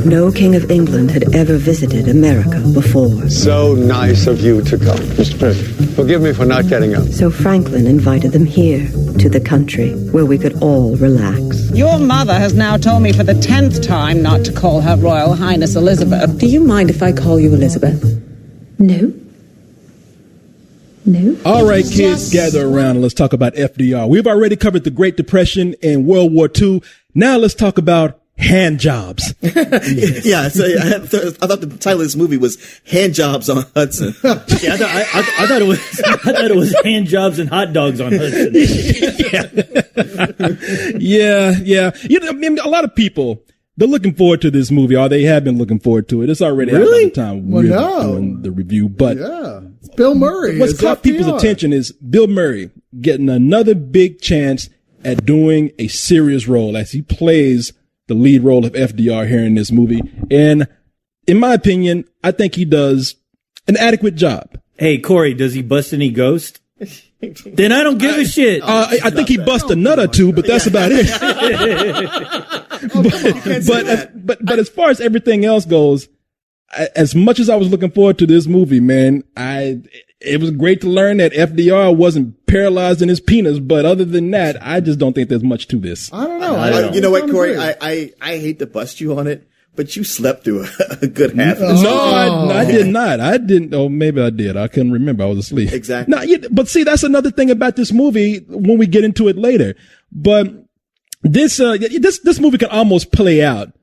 No king of England had ever visited America before. So nice of you to come. Mr. President, forgive me for not getting up. So Franklin invited them here, to the country, where we could all relax. Your mother has now told me for the 10th time not to call her Royal Highness Elizabeth. Do you mind if I call you Elizabeth? No. No. All right, kids, gather around and let's talk about FDR. We've already covered the Great Depression and World War II. Now let's talk about hand jobs. Yeah, so I thought the title of this movie was Hand Jobs on Hudson. Yeah, I thought it was hand jobs and hot dogs on Hudson. Yeah. You know, I mean, a lot of people, they're looking forward to this movie, or they have been looking forward to it. It's already out by the time we're doing the review. But yeah, it's Bill Murray. What's caught people's attention is Bill Murray getting another big chance at doing a serious role as he plays the lead role of FDR here in this movie. And in my opinion, I think he does an adequate job. Hey, Corey, does he bust any ghost? Then I don't give a shit. I think he bust a nut or two, but that's about it. But as far as everything else goes, as much as I was looking forward to this movie, man, it was great to learn that FDR wasn't paralyzed in his penis. But other than that, I just don't think there's much to this. I don't know. You know what, Corey? I hate to bust you on it, but you slept through a good half of this. No, I did not. I didn't. Oh, maybe I did. I couldn't remember. I was asleep. Exactly. No, but see, that's another thing about this movie when we get into it later. But this movie can almost play out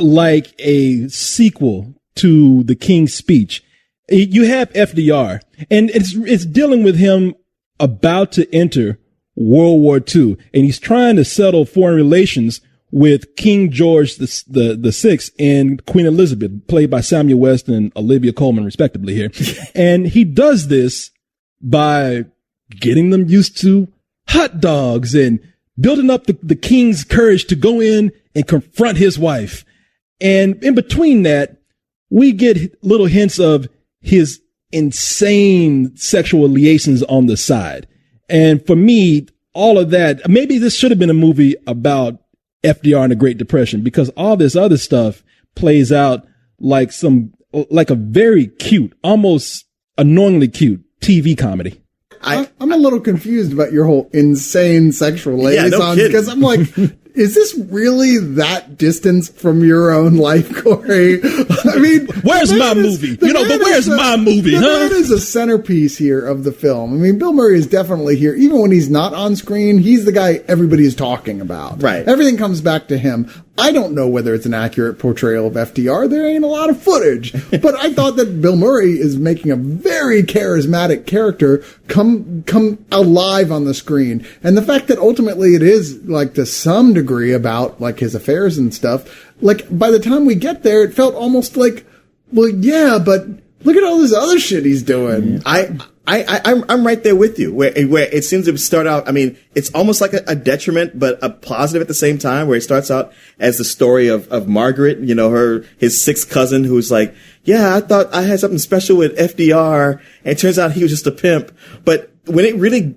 like a sequel to The King's Speech. You have FDR, and it's dealing with him about to enter World War II, and he's trying to settle foreign relations with King George the Sixth and Queen Elizabeth, played by Samuel West and Olivia Colman, respectively here. And he does this by getting them used to hot dogs and building up the king's courage to go in and confront his wife. And in between that, we get little hints of his insane sexual liaisons on the side. And for me, all of that, maybe this should have been a movie about FDR and the Great Depression, because all this other stuff plays out like a very cute, almost annoyingly cute TV comedy. I'm a little confused about your whole insane sexual liaison, because I'm like, is this really that distance from your own life, Corey? I mean, where's my movie? Where's my movie? The man is a centerpiece here of the film. I mean, Bill Murray is definitely here. Even when he's not on screen, he's the guy everybody's talking about. Right. Everything comes back to him. I don't know whether it's an accurate portrayal of FDR. There ain't a lot of footage. But I thought that Bill Murray is making a very charismatic character come alive on the screen. And the fact that ultimately it is, like, to some degree about, like, his affairs and stuff, like, by the time we get there, it felt almost like, well, yeah, but look at all this other shit he's doing. I'm right there with you, where it seems to start out, I mean, it's almost like a detriment, but a positive at the same time, where it starts out as the story of Margaret, his sixth cousin, who's like, yeah, I thought I had something special with FDR, and it turns out he was just a pimp. But when it really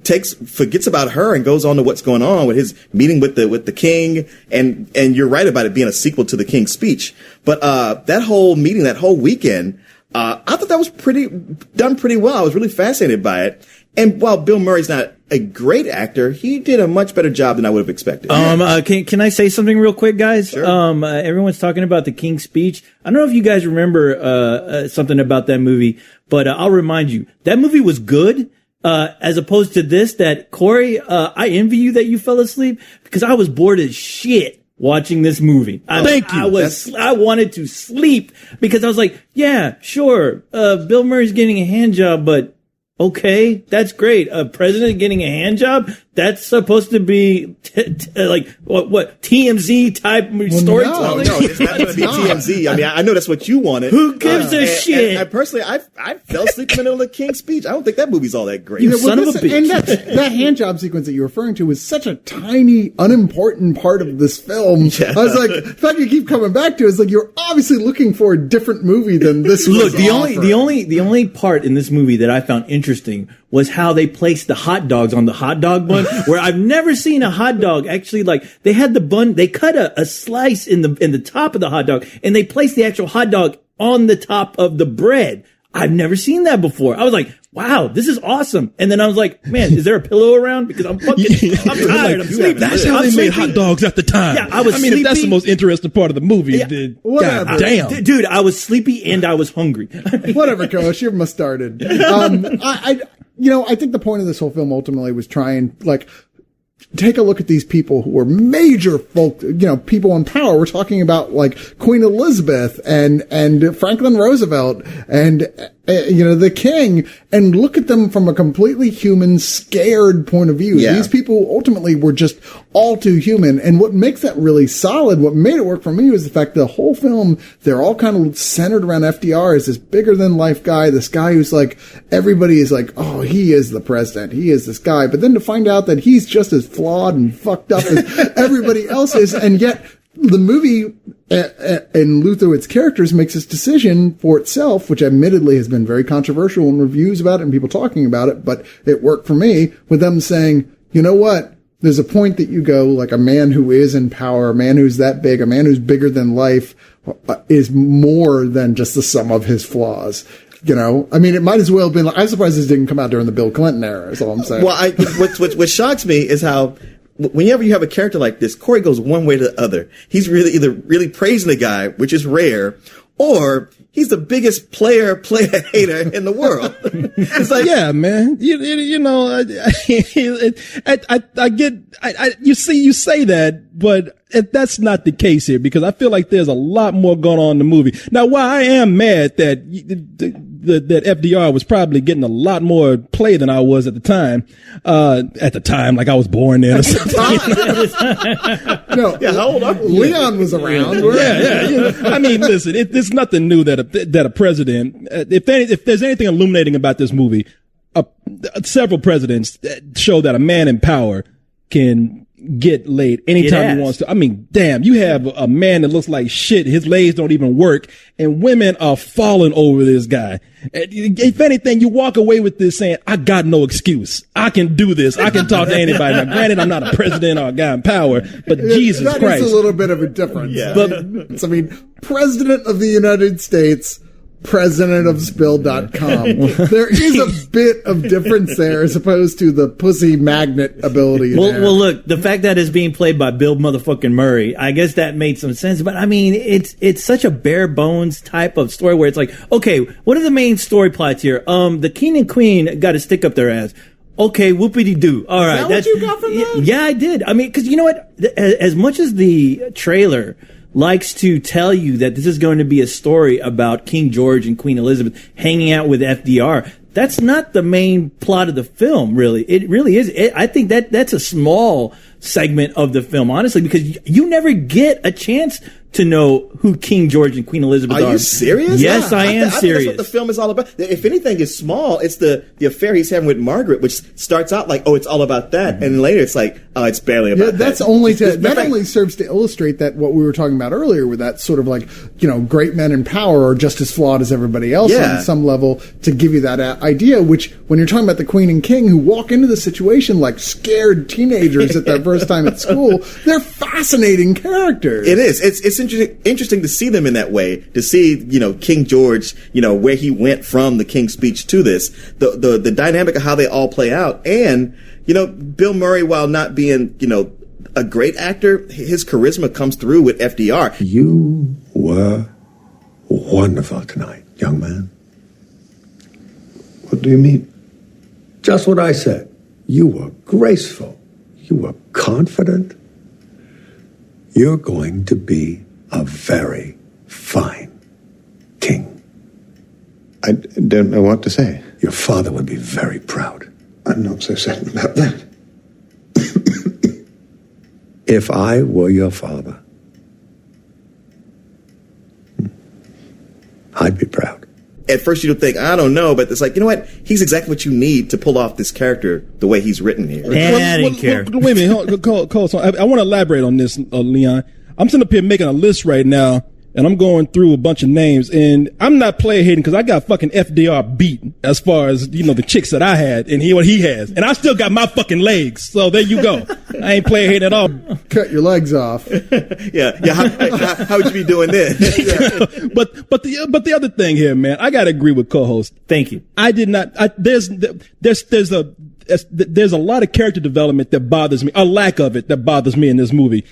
forgets about her and goes on to what's going on with his meeting with the king, and you're right about it being a sequel to The King's Speech. But, that whole meeting, that whole weekend, I thought that was done pretty well. I was really fascinated by it. And while Bill Murray's not a great actor, he did a much better job than I would have expected. Can I say something real quick, guys? Sure. Everyone's talking about The King's Speech. I don't know if you guys remember something about that movie, but I'll remind you. That movie was good. As opposed to this, that Corey, I envy you that you fell asleep, because I was bored as shit watching this movie. Thank you. I wanted to sleep, because I was like, yeah, sure. Bill Murray's getting a hand job, but okay, that's great. A president getting a hand job? That's supposed to be like what TMZ type storytelling. No, it's not going to be TMZ. I mean, I know that's what you wanted. Who gives a shit? And personally, I fell asleep in the middle of the King's Speech. I don't think that movie's all that great. You son of a bitch. And that hand job sequence that you're referring to was such a tiny, unimportant part of this film. Yeah. I was like, the fact you keep coming back to it, it's like you're obviously looking for a different movie than this. Look, the only part in this movie that I found interesting interesting was how they placed the hot dogs on the hot dog bun, where I've never seen a hot dog actually, like, they had the bun, they cut a slice in the top of the hot dog, and they placed the actual hot dog on the top of the bread. I've never seen that before. I was like, wow, this is awesome. And then I was like, man, is there a pillow around? Because I'm tired. I'm sleeping. That's how they made hot dogs at the time. Yeah, I was mean, if that's the most interesting part of the movie. Yeah. God damn. Dude, I was sleepy and I was hungry. Whatever, Coach, you're mustarded. I think the point of this whole film ultimately was trying, like, take a look at these people who were major folk, people in power. We're talking about like Queen Elizabeth and Franklin Roosevelt and, the king, and look at them from a completely human, scared point of view. Yeah. These people ultimately were just all too human. And what makes that really solid, what made it work for me, was the fact that the whole film, they're all kind of centered around FDR as this bigger than life guy, this guy who's like, everybody is like, oh, he is the president. He is this guy. But then to find out that he's just as flawed and fucked up as everybody else is, and yet the movie and Lutherwitz's characters makes this decision for itself, which admittedly has been very controversial in reviews about it and people talking about it, but it worked for me, with them saying, you know what? There's a point that you go, like, a man who is in power, a man who's that big, a man who's bigger than life, is more than just the sum of his flaws. I mean, it might as well have been. I'm surprised this didn't come out during the Bill Clinton era. Is all I'm saying. Well, what shocks me is how, whenever you have a character like this, Corey goes one way to the other. He's either really praising the guy, which is rare, or he's the biggest player hater in the world. It's like, yeah, man. I get. You say that, but that's not the case here, because I feel like there's a lot more going on in the movie. Now, while I am mad that FDR was probably getting a lot more play than I was at the time, like I was born then or something. No, yeah, how old are you? Leon was around. Yeah. I mean, listen, it's nothing new that a president, if there's anything illuminating about this movie, several presidents show that a man in power can get laid anytime he wants to. I mean, damn, you have a man that looks like shit. His legs don't even work, and women are falling over this guy. If anything, you walk away with this saying, I got no excuse. I can do this. I can talk to anybody. Now, granted, I'm not a president or a guy in power, but Jesus Christ. That is a little bit of a difference. Yeah. But, President of the United States, President of Spill.com. There is a bit of difference there as opposed to the pussy magnet ability. Well, look, the fact that it's being played by Bill motherfucking Murray, I guess that made some sense. But I mean, it's such a bare bones type of story where it's like, okay, what are the main story plots here? The king and queen got to stick up their ass. Okay, whoopity-doo. All right. That's what you got from that? Yeah, I did. I mean, because you know what? As much as the trailer likes to tell you that this is going to be a story about King George and Queen Elizabeth hanging out with FDR, that's not the main plot of the film, really. It really is. I think that's a small segment of the film, honestly, because you never get a chance to know who King George and Queen Elizabeth are. Are you serious? Yes, I am serious. I think that's what the film is all about. If anything is small, it's the affair he's having with Margaret, which starts out like, oh, it's all about that, and later it's like, oh, it's barely about that. That's only only serves to illustrate that what we were talking about earlier, with that sort of like, great men in power are just as flawed as everybody else on some level, to give you that idea. Which, when you're talking about the Queen and King who walk into the situation like scared teenagers at their first time at school, they're fascinating characters. It is. It's interesting to see them in that way, to see, King George, where he went from the King's Speech to this, the dynamic of how they all play out. And, Bill Murray, while not being, a great actor, his charisma comes through with FDR. You were wonderful tonight, young man. What do you mean? Just what I said. You were graceful. You were confident. You're going to be a very fine king. I don't know what to say. Your father would be very proud. I'm not so certain about that. If I were your father, I'd be proud. At first you don't think, I don't know, but it's like, you know what? He's exactly what you need to pull off this character the way he's written here. I didn't care. Wait a minute. Cole, I want to elaborate on this, Leon. I'm sitting up here making a list right now, and I'm going through a bunch of names, and I'm not player hating because I got fucking FDR beat as far as, the chicks that I had and what he has. And I still got my fucking legs. So there you go. I ain't player hating at all. Cut your legs off. Yeah. How would you be doing this? But the other thing here, man, I got to agree with co-host. Thank you. I did not, there's a lot of character development that bothers me, a lack of it that bothers me in this movie.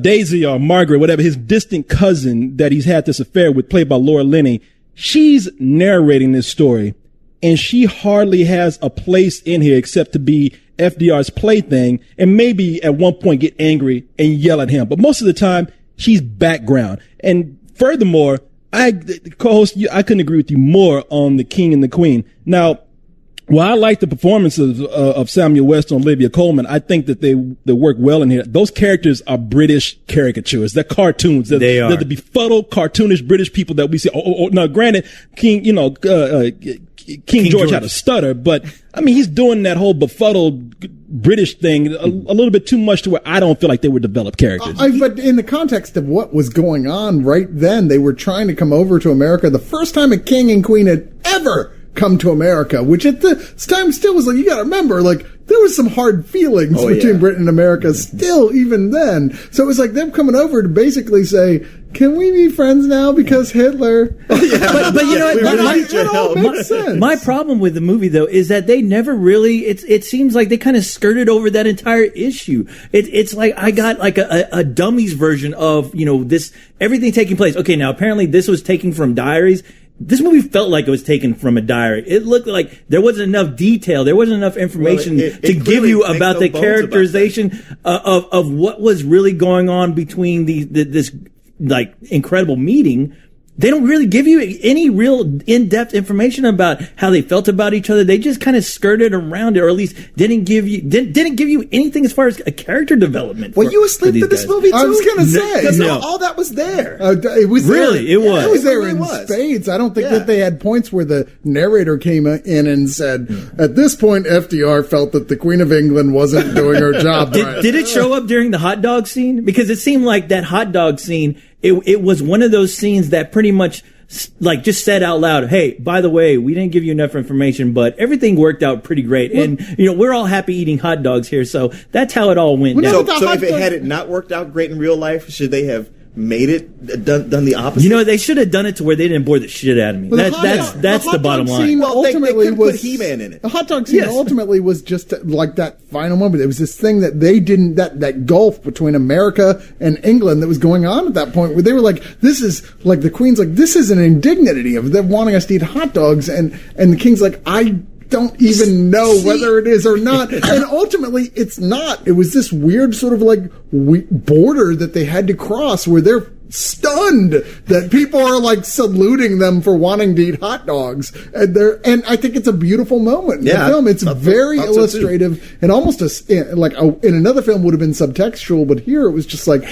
Daisy or Margaret, whatever, his distant cousin that he's had this affair with, played by Laura Linney, she's narrating this story, and she hardly has a place in here except to be FDR's plaything and maybe at one point get angry and yell at him. But most of the time, she's background. And furthermore, co-host, I couldn't agree with you more on the King and the Queen. Now, well, I like the performances of Samuel West and Olivia Colman. I think that they work well in here. Those characters are British caricatures. They're cartoons. They're the befuddled, cartoonish British people that we see. Now, granted, King George had a stutter, but I mean, he's doing that whole befuddled British thing a little bit too much to where I don't feel like they were developed characters. But in the context of what was going on right then, they were trying to come over to America. The first time a king and queen had ever come to America, which at the time still was like, you gotta remember, like, there was some hard feelings between Britain and America still even then. So it was like them coming over to basically say, can we be friends now because Hitler? But you know what? My problem with the movie, though, is that they never really, it seems like they kind of skirted over that entire issue. It's like I got like a dummies version of, this, everything taking place. Okay, now apparently this was taken from diaries. This movie felt like it was taken from a diary. It looked like there wasn't enough detail. There wasn't enough information to give you about the characterization of what was really going on between this like incredible meeting. They don't really give you any real in-depth information about how they felt about each other. They just kind of skirted around it, or at least didn't give you anything as far as a character development. Were you asleep to this movie too? I was gonna say, because all that was there. It was really there. It was. It was there in spades. I don't think that they had points where the narrator came in and said, "At this point, FDR felt that the Queen of England wasn't doing her job right." Did it show up during the hot dog scene? Because it seemed like that hot dog scene. It was one of those scenes that pretty much like just said out loud, hey, by the way, we didn't give you enough information, but everything worked out pretty great. Well, and, we're all happy eating hot dogs here. So that's how it all went down. So if it had not worked out great in real life, should they have made it done the opposite? They should have done it to where they didn't bore the shit out of me. Well, that's the bottom line. Well, ultimately they was put He-Man in it. The hot dog scene ultimately was just like that final moment. It was this thing that they didn't, that gulf between America and England that was going on at that point, where they were like, this is like, the Queen's like, this is an indignity of them wanting us to eat hot dogs, and the King's like, I don't even know whether it is or not. And ultimately, it's not. It was this weird sort of like border that they had to cross where they're stunned that people are like saluting them for wanting to eat hot dogs. And I think it's a beautiful moment in the film. It's very illustrative and almost in another film would have been subtextual, but here it was just like,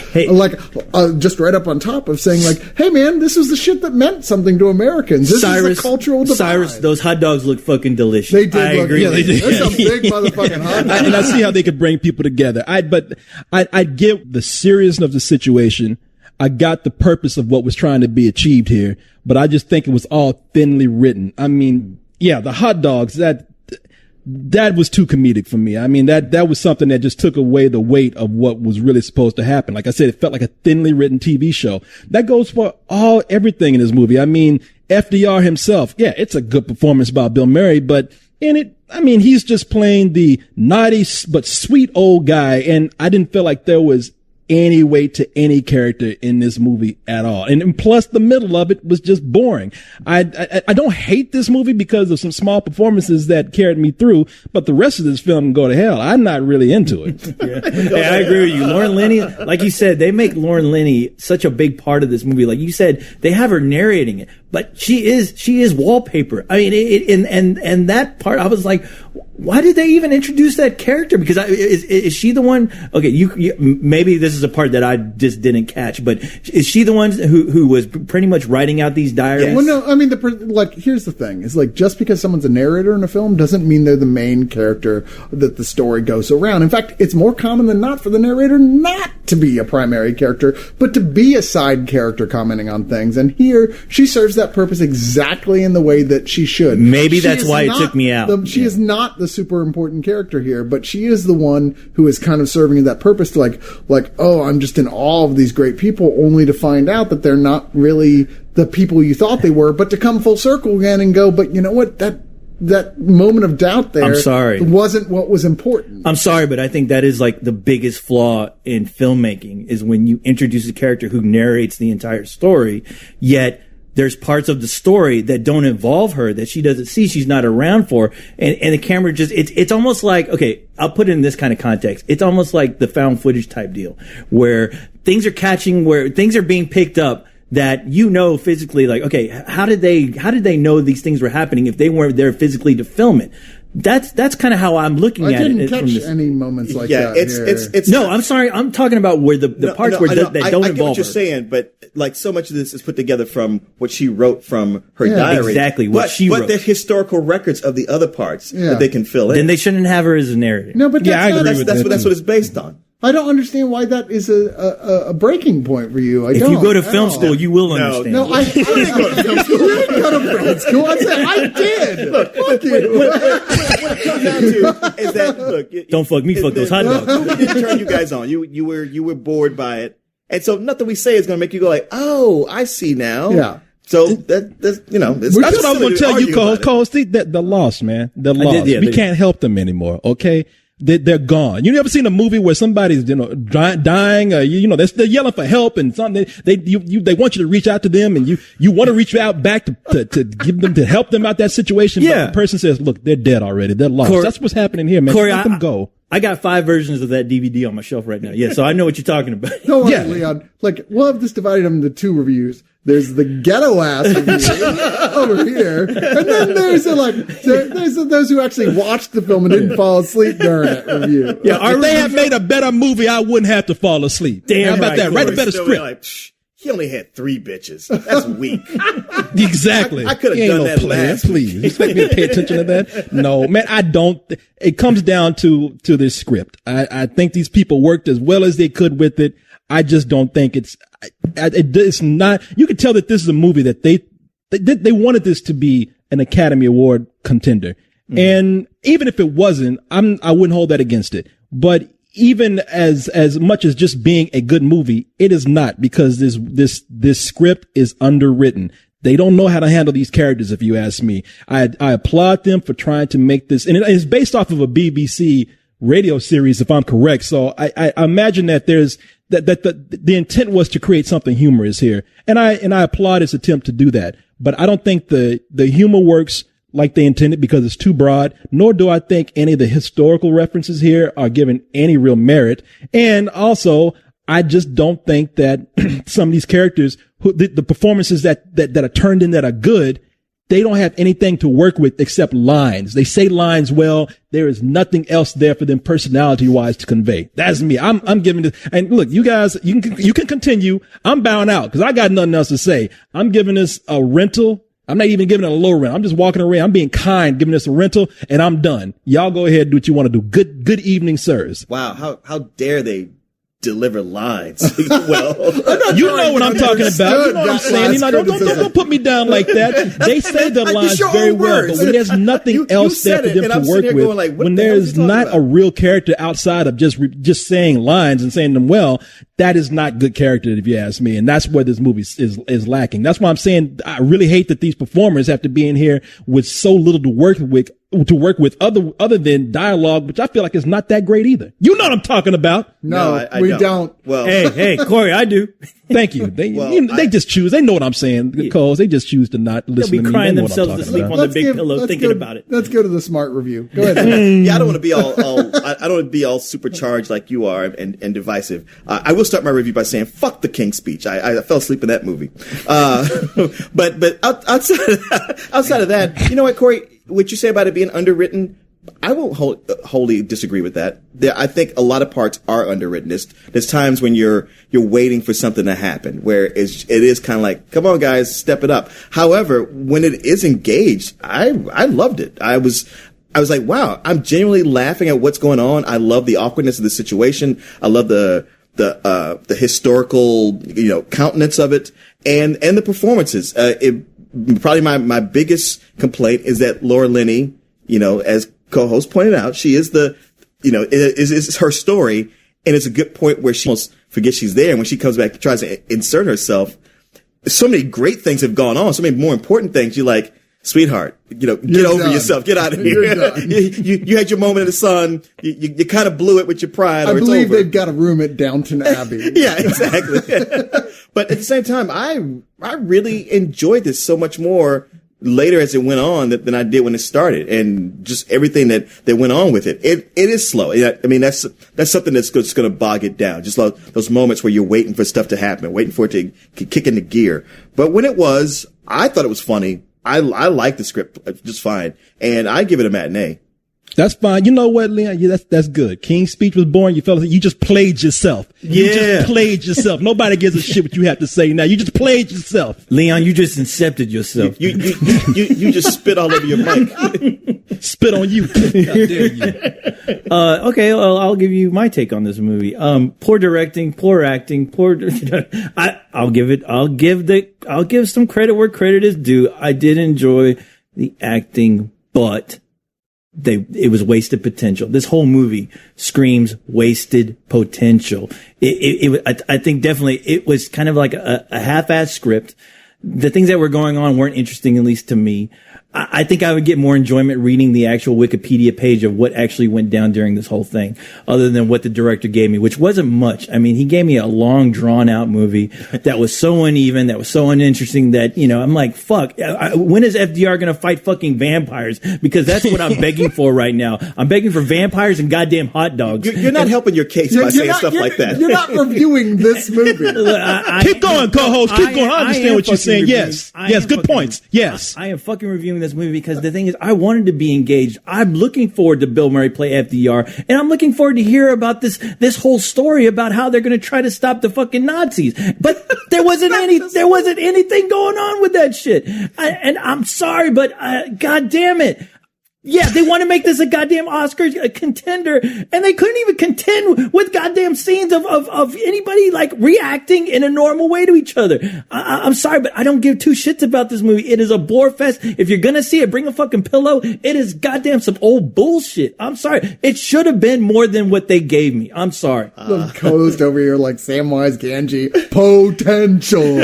just right up on top of saying like, hey man, this was the shit that meant something to Americans. This is a cultural divide. Cyrus, those hot dogs look fucking delicious. They did. I agree. Yeah, they did. That's some big motherfucking hot dogs. And I see how they could bring people together. I'd give the seriousness of the situation. I got the purpose of what was trying to be achieved here, but I just think it was all thinly written. I mean, the hot dogs, that was too comedic for me. I mean, that was something that just took away the weight of what was really supposed to happen. Like I said, it felt like a thinly written TV show. That goes for everything in this movie. I mean, FDR himself, it's a good performance by Bill Murray, but in it, I mean, he's just playing the naughty but sweet old guy, and I didn't feel like there was any weight to any character in this movie at all. And plus the middle of it was just boring. I don't hate this movie because of some small performances that carried me through, but the rest of this film can go to hell. I'm not really into it. Hey, I agree with you. Lauren Linney, like you said, they make Lauren Linney such a big part of this movie. Like you said, they have her narrating it, but she is wallpaper. I mean, and that part, I was like, why did they even introduce that character? Because is she the one? Okay, you maybe this is is the part that I just didn't catch. But is she the one who was pretty much writing out these diaries? Yeah. Well, no, I mean, here's the thing. It's like, just because someone's a narrator in a film doesn't mean they're the main character that the story goes around. In fact, it's more common than not for the narrator not to be a primary character, but to be a side character commenting on things. And here, she serves that purpose exactly in the way that she should. Maybe that's why it took me out. She is not the super important character here, but she is the one who is kind of serving that purpose to like, oh, I'm just in awe of these great people, only to find out that they're not really the people you thought they were, but to come full circle again and go, but you know what, that moment of doubt there, I'm sorry, wasn't what was important. I'm sorry, but I think that is like the biggest flaw in filmmaking, is when you introduce a character who narrates the entire story, yet there's parts of the story that don't involve her, that she doesn't see, she's not around for, and the camera just, it's almost like, okay, I'll put it in this kind of context. It's almost like the found footage type deal, where things are being picked up that physically, like, okay, how did they know these things were happening if they weren't there physically to film it? That's kind of how I'm looking at it. I didn't catch any moments like that. It's no, I'm sorry. I'm talking about where the parts where that don't involve her. I get what you're saying, but like, so much of this is put together from what she wrote from her diary. Exactly what she wrote. But there's historical records of the other parts that they can fill in. Then they shouldn't have her as a narrator. No, but I agree with that. That's what it's based on. I don't understand why that is a breaking point for you. If you go to film school, you will understand. No, I didn't go to film school. You didn't go to film school. I said I did. Look, fuck you. What it comes down to is that, look, don't fuck me, fuck those hot dogs. It didn't turn you guys on. You were bored by it, and so nothing we say is going to make you go like, oh, I see now. Yeah. So that's what I was going to tell you, Cole. See, they're lost, man. They're lost. We can't help them anymore. Okay. They're gone. You ever seen a movie where somebody's, dying, they're yelling for help and something. They want you to reach out to them, and you want to reach out back to give them, to help them out that situation. Yeah. But the person says, look, they're dead already. They're lost. Corey, that's what's happening here, man. Corey, let them go. I got 5 versions of that DVD on my shelf right now. Yeah, so I know what you're talking about. Don't worry, Leon. Like, we'll have this divided into 2 reviews. There's the ghetto ass review over here, and then there's those who actually watched the film and didn't fall asleep during it review. Yeah, if they had made a better movie, I wouldn't have to fall asleep. Damn, how about that? Write a better script. Like, he only had 3 bitches. That's weak. Exactly. I could have done that last. Please, you expect me to pay attention to that? No, man, I don't. It comes down to this script. I think these people worked as well as they could with it. I just don't think it's not. You can tell that this is a movie that they wanted this to be an Academy Award contender, and even if it wasn't, I wouldn't hold that against it. But even as much as just being a good movie, it is not, because this script is underwritten. They don't know how to handle these characters, if you ask me. I applaud them for trying to make this, and it's based off of a BBC radio series, if I'm correct. So I imagine that there's that the intent was to create something humorous here, and I applaud its attempt to do that. But I don't think the humor works like they intended, because it's too broad, nor do I think any of the historical references here are given any real merit. And also, I just don't think that some of these characters, the performances that are turned in that are good, they don't have anything to work with except lines. They say lines well. There is nothing else there for them personality wise to convey. That's me. I'm giving this. And look, you guys, you can continue. I'm bowing out because I got nothing else to say. I'm giving this a rental. I'm not even giving it a low rent. I'm just walking around. I'm being kind, giving this a rental, and I'm done. Y'all go ahead and do what you want to do. Good evening, sirs. Wow. How dare they deliver lines? Well, you know what I'm talking about. You know what I'm saying. Don't put me down like that. They say the lines very well, but when there's nothing else there for them to work with, like, when there's not a real character outside of just saying lines and saying them well, that is not good character, if you ask me. And that's where this movie is lacking. That's why I'm saying I really hate that these performers have to be in here with so little to work with other than dialogue, which I feel like is not that great either. You know what I'm talking about. No, we don't. Well, hey, Corey, I do. Thank you. They just choose. They know what I'm saying, because they just choose to not listen to me. They'll be crying themselves to sleep on the big pillow thinking about it. Let's go to the smart review. Go ahead. Yeah, I don't want to be all I don't want to be all supercharged like you are and divisive. I will start my review by saying fuck the King's Speech. I fell asleep in that movie. But outside of that, you know what, Corey? What you say about it being underwritten, I won't wholly disagree with that. I think a lot of parts are underwritten. There's times when you're waiting for something to happen, where it is kind of like, come on, guys, step it up. However, when it is engaged, I loved it. I was like, wow, I'm genuinely laughing at what's going on. I love the awkwardness of the situation. I love the historical, countenance of it and the performances. Probably my biggest complaint is that Laura Linney, as co-host pointed out, she is is her story. And it's a good point where she almost forgets she's there. And when she comes back and tries to insert herself, so many great things have gone on. So many more important things. You're like, sweetheart, get over yourself. Get out of here. You had your moment in the sun. You kind of blew it with your pride. I believe they've got a room at Downton Abbey. Yeah, exactly. But at the same time, I really enjoyed this so much more later as it went on than I did when it started, and just everything that went on with it. It is slow. I mean, that's something that's just going to bog it down. Just like those moments where you're waiting for stuff to happen, waiting for it to kick into gear. But when it was, I thought it was funny. I like the script just fine, and I give it a matinee. That's fine. You know what, Leon? Yeah, that's good. King's Speech was boring. You fellas, you just played yourself. You just played yourself. Nobody gives a shit what you have to say now. You just played yourself. Leon, you just incepted yourself. You just spit all over your mic. Spit on you. How dare you? Okay, well, I'll give you my take on this movie. Poor directing, poor acting, I'll give some credit where credit is due. I did enjoy the acting, but it was wasted potential. This whole movie screams wasted potential. I think definitely it was kind of like a half-assed script. The things that were going on weren't interesting, at least to me. I think I would get more enjoyment reading the actual Wikipedia page of what actually went down during this whole thing, other than what the director gave me, which wasn't much. I mean, he gave me a long, drawn-out movie that was so uneven, that was so uninteresting that, I'm like, fuck, when is FDR going to fight fucking vampires? Because that's what I'm begging for right now. I'm begging for vampires and goddamn hot dogs. You're not helping your case by saying stuff like that. You're not reviewing this movie. Keep going, co-host. Keep going. I understand what you're saying. Yes, good points. Yes. I am fucking reviewing this movie because the thing is, I wanted to be engaged. I'm looking forward to Bill Murray play FDR, and I'm looking forward to hear about this whole story about how they're going to try to stop the fucking Nazis. But there wasn't anything going on with that shit. And I'm sorry, but God damn it. Yeah, they want to make this a goddamn Oscar contender, and they couldn't even contend with goddamn scenes of anybody like reacting in a normal way to each other. I'm sorry, but I don't give two shits about this movie. It is a bore fest. If you're gonna see it, bring a fucking pillow. It is goddamn some old bullshit. I'm sorry. It should have been more than what they gave me. I'm sorry. The coast over here like Samwise Gamgee. Potential.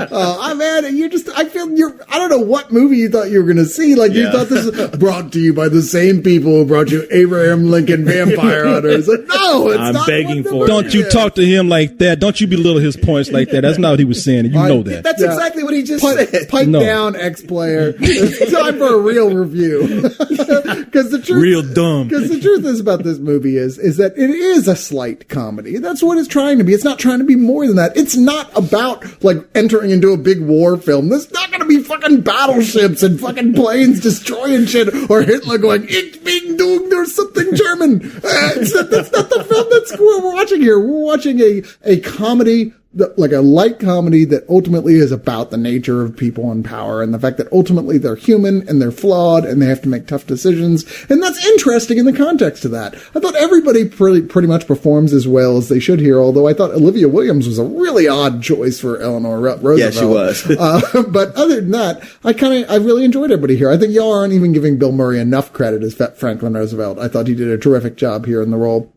I don't know what movie you thought you were going to see. Like, you thought this was brought to you by the same people who brought you Abraham Lincoln Vampire Hunters. Like, no, it's I'm not. Begging for it. Don't you talk to him like that. Don't you belittle his points like that. That's not what he was saying. You know that. That's exactly what he just said. Pipe down, ex-player. It's time for a real review. Because the truth, real dumb. Because the truth is about this movie is that it is a slight comedy. That's what it's trying to be. It's not trying to be more than that. It's not about like entering into a big war film. There's not going to be fucking battleships and fucking planes destroying shit or Hitler going, "Ich bin du," or something German. That's not the film that's we're watching here. We're watching a comedy, like a light comedy that ultimately is about the nature of people in power and the fact that ultimately they're human and they're flawed and they have to make tough decisions. And that's interesting in the context of that. I thought everybody pretty much performs as well as they should here, although I thought Olivia Williams was a really odd choice for Eleanor Roosevelt. Yeah, she was. But other than that, I really enjoyed everybody here. I think y'all aren't even giving Bill Murray enough credit as Franklin Roosevelt. I thought he did a terrific job here in the role.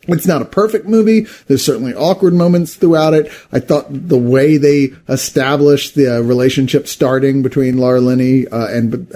It's not a perfect movie. There's certainly awkward moments throughout it. I thought the way they established the relationship starting between Laura Linney and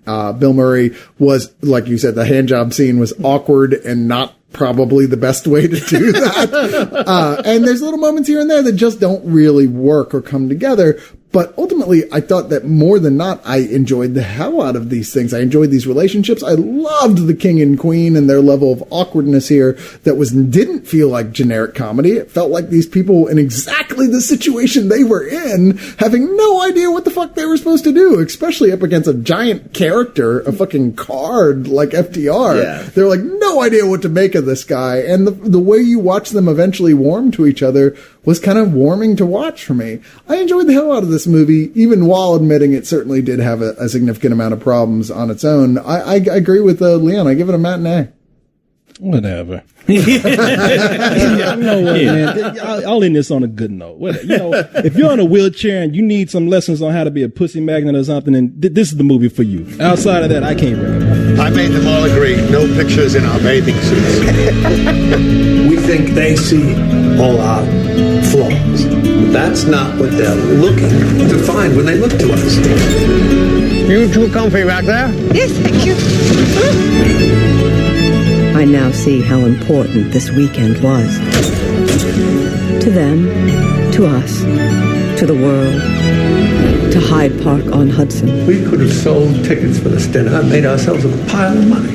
Bill Murray was, like you said, the handjob scene was awkward and not probably the best way to do that. And there's little moments here and there that just don't really work or come together. But ultimately, I thought that more than not, I enjoyed the hell out of these things. I enjoyed these relationships. I loved the king and queen and their level of awkwardness here that didn't feel like generic comedy. It felt like these people in exactly the situation they were in, having no idea what the fuck they were supposed to do, especially up against a giant character, a fucking card like FDR. Yeah. They're like, no idea what to make of this guy. And the way you watch them eventually warm to each other was kind of warming to watch for me. I enjoyed the hell out of this movie, even while admitting it certainly did have a significant amount of problems on its own. I agree with Leon. I give it a matinee. Whatever. You know what, man? I'll end this on a good note. If you're in a wheelchair and you need some lessons on how to be a pussy magnet or something, then this is the movie for you. Outside of that, I can't recommend. I made them all agree. No pictures in our bathing suits. We think they see all our flaws. But that's not what they're looking to find when they look to us. You too comfy back there? Yes, thank you. I now see how important this weekend was. To them, to us, to the world, to Hyde Park on Hudson. We could have sold tickets for this dinner and made ourselves a pile of money.